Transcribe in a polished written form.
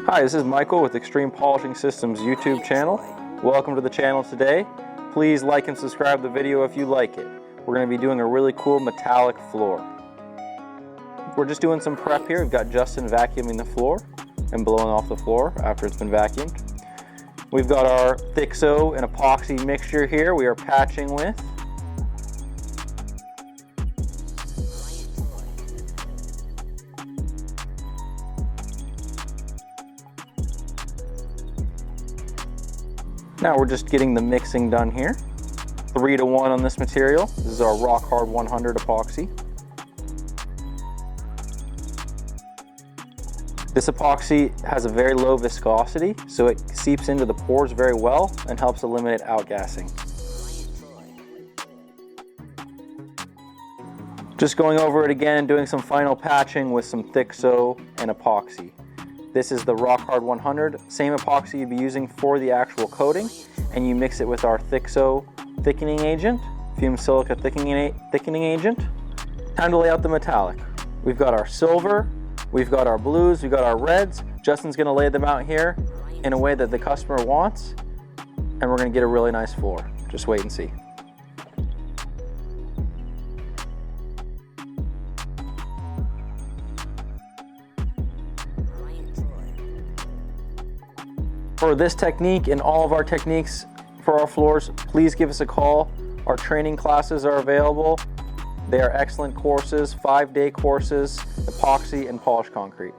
Hi, this is Michael with Xtreme Polishing Systems YouTube channel. Welcome to the channel today. Please like and subscribe the video if you like it. We're going to be doing a really cool metallic floor. We're just doing some prep here. We've got Justin vacuuming the floor and blowing off the floor after it's been vacuumed. We've got our Xo and epoxy mixture here we are patching with. Now we're just getting the mixing done here. 3-to-1 on this material. This is our Rock Hard 100 epoxy. This epoxy has a very low viscosity, so it seeps into the pores very well and helps eliminate outgassing. Just going over it again and doing some final patching with some Xo and epoxy. This is the Rock Hard 100, same epoxy you'd be using for the actual coating, and you mix it with our Xo thickening agent, fumed silica thickening agent. Time to lay out the metallic. We've got our silver, we've got our blues, we've got our reds. Justin's gonna lay them out here in a way that the customer wants, and we're gonna get a really nice floor. Just wait and see. For this technique and all of our techniques for our floors, please give us a call. Our training classes are available. They are excellent courses, 5-day courses, epoxy and polished concrete.